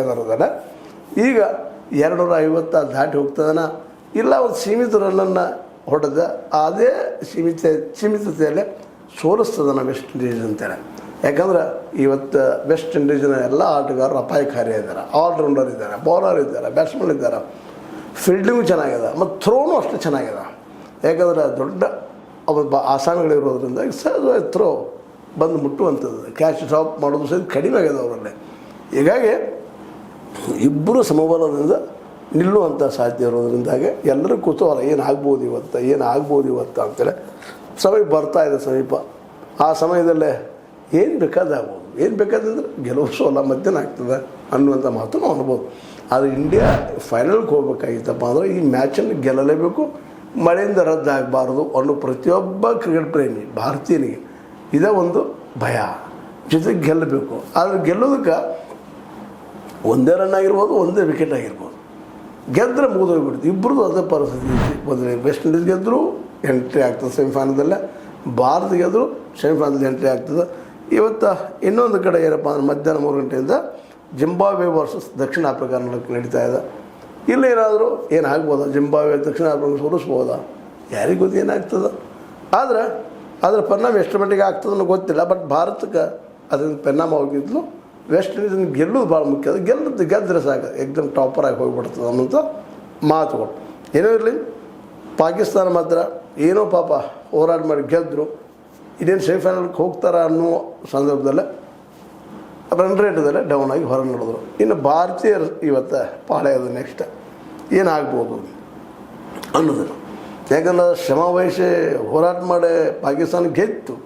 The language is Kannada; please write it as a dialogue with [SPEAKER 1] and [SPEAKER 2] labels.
[SPEAKER 1] ಅದಲ್ಲ ಈಗ 250 ದಾಟಿ ಹೋಗ್ತದನ ಇಲ್ಲ ಒಂದು ಸೀಮಿತ ರನ್ನನ್ನು ಹೊಡೆದ ಅದೇ ಸೀಮಿತತೆಯಲ್ಲೇ ಸೋಲಿಸ್ತದನ ವೆಸ್ಟ್ ಇಂಡೀಸ್ ಅಂತೇಳಿ. ಯಾಕಂದ್ರೆ ಇವತ್ತು ವೆಸ್ಟ್ ಇಂಡೀಸ್ನ ಎಲ್ಲ ಆಟಗಾರರು ಅಪಾಯಕಾರಿ ಇದ್ದಾರೆ, ಆಲ್ರೌಂಡರ್ ಇದ್ದಾರೆ, ಬೌಲರ್ ಇದ್ದಾರೆ, ಬ್ಯಾಟ್ಸ್ಮನ್ ಇದ್ದಾರೆ, ಫೀಲ್ಡಿಂಗು ಚೆನ್ನಾಗಿದೆ ಮತ್ತು ಥ್ರೋನು ಅಷ್ಟು ಚೆನ್ನಾಗಿದೆ. ಯಾಕಂದ್ರೆ ದೊಡ್ಡ ಆಸಾಮಿಗಳಿರೋದ್ರಿಂದ ಸಹಜವಾಗಿ ಥ್ರೋ ಬಂದು ಮುಟ್ಟುವಂಥದ್ದು, ಕ್ಯಾಚ್ ಡ್ರಾಪ್ ಮಾಡೋದು ಸಹಿತ ಕಡಿಮೆ ಆಗಿದೆ ಅವರಲ್ಲಿ. ಹೀಗಾಗಿ ಇಬ್ಬರು ಸಮಬಲದಿಂದ ನಿಲ್ಲುವಂಥ ಸಾಧ್ಯ ಇರೋದ್ರಿಂದಾಗೆ ಎಲ್ಲರೂ ಕುತೂಹಲ ಏನಾಗ್ಬೋದು ಇವತ್ತು ಅಂತೇಳಿ ಬರ್ತಾಯಿದೆ ಸಮೀಪ. ಆ ಸಮಯದಲ್ಲೇ ಏನು ಬೇಕಾದಂದ್ರೆ ಗೆಲುವು ಸೋಲ ಮಧ್ಯಾಹ್ನ ಆಗ್ತದೆ ಅನ್ನುವಂಥ ಮಾತನ್ನು ಅನ್ಬೋದು. ಆದರೆ ಇಂಡಿಯಾ ಫೈನಲ್ಗೆ ಹೋಗ್ಬೇಕಾಗಿತ್ತಪ್ಪ ಅಂದರೆ ಈ ಮ್ಯಾಚನ್ನು ಗೆಲ್ಲಲೇಬೇಕು, ಮಳೆಯಿಂದ ರದ್ದಾಗಬಾರ್ದು ಅನ್ನೋ ಪ್ರತಿಯೊಬ್ಬ ಕ್ರಿಕೆಟ್ ಪ್ರೇಮಿ ಭಾರತೀಯನಿಗೆ ಇದೇ ಒಂದು ಭಯ. ಜೊತೆಗೆ ಗೆಲ್ಲಬೇಕು. ಆದರೆ ಗೆಲ್ಲೋದಕ್ಕೆ ಒಂದೇ ರನ್ ಆಗಿರ್ಬೋದು, ಒಂದೇ ವಿಕೆಟ್ ಆಗಿರ್ಬೋದು, ಗೆದ್ದರೆ ಮುಗಿದೋಗ್ಬಿಡ್ತು. ಇಬ್ಬರದು ಅದೇ ಪರಿಸ್ಥಿತಿ ಬದಲೇ. ವೆಸ್ಟ್ ಇಂಡೀಸ್ ಗೆದ್ದರು ಎಂಟ್ರಿ ಆಗ್ತದೆ ಸೆಮಿಫೈನಲ್ದಲ್ಲೇ, ಭಾರತ ಗೆದ್ದರು ಸೆಮಿಫೈನಲ್ ಎಂಟ್ರಿ ಆಗ್ತದೆ. ಇವತ್ತು ಇನ್ನೊಂದು ಕಡೆ ಏನಪ್ಪ ಅಂದ್ರೆ ಮಧ್ಯಾಹ್ನ 3 ಗಂಟೆಯಿಂದ ಜಿಂಬಾಬ್ವೆ ವರ್ಸಸ್ ದಕ್ಷಿಣ ಆಫ್ರಿಕಾ ನಡೀತಾ ಇದೆ. ಇಲ್ಲೇನಾದರೂ ಏನಾಗ್ಬೋದಾ, ಜಿಂಬಾಬ್ವೆ ದಕ್ಷಿಣ ಆಫ್ರಿಕಾ ಸೋಲಿಸ್ಬೋದಾ, ಯಾರಿಗೆ ಗೊತ್ತು ಏನಾಗ್ತದೆ. ಆದರೆ ಅದರ ಪರಿಣಾಮ ಎಷ್ಟು ಮಟ್ಟಿಗೆ ಆಗ್ತದನ್ನೋ ಗೊತ್ತಿಲ್ಲ. ಬಟ್ ಭಾರತಕ್ಕೆ ಅದರಿಂದ ಪರಿಣಾಮ ಹೋಗಿದ್ಲು. ವೆಸ್ಟ್ ಇಂಡೀಸನ್ನು ಗೆಲ್ಲೋದು ಭಾಳ ಮುಖ್ಯ. ಅದು ಗೆದ್ದರೆ ಸಾಕು, ಎಕ್ದಮ್ ಟಾಪರಾಗಿ ಹೋಗಿಬಿಡ್ತದೆ ಅನ್ನೋಂಥ ಮಾತುಗಳು. ಏನೋ ಇರಲಿ, ಪಾಕಿಸ್ತಾನ ಮಾತ್ರ ಏನೋ ಪಾಪ ಹೋರಾಟ ಮಾಡಿ ಗೆದ್ದರು. ಇದೇನು ಸೆಮಿಫೈನಲ್ಗೆ ಹೋಗ್ತಾರ ಅನ್ನೋ ಸಂದರ್ಭದಲ್ಲೇ ರನ್ ರೇಟದಲ್ಲೇ ಡೌನ್ ಆಗಿ ಹೊರ ನಡೆದ್ರು. ಇನ್ನು ಭಾರತೀಯರು ಇವತ್ತು ಪಾಳೆಯೋದು ನೆಕ್ಸ್ಟ್ ಏನಾಗ್ಬೋದು ಅನ್ನೋದನ್ನು. ಯಾಕಂದ್ರೆ ಶ್ರಮ ವಹಿಸಿ ಹೋರಾಟ ಮಾಡಿ ಪಾಕಿಸ್ತಾನ ಗೆದ್ದು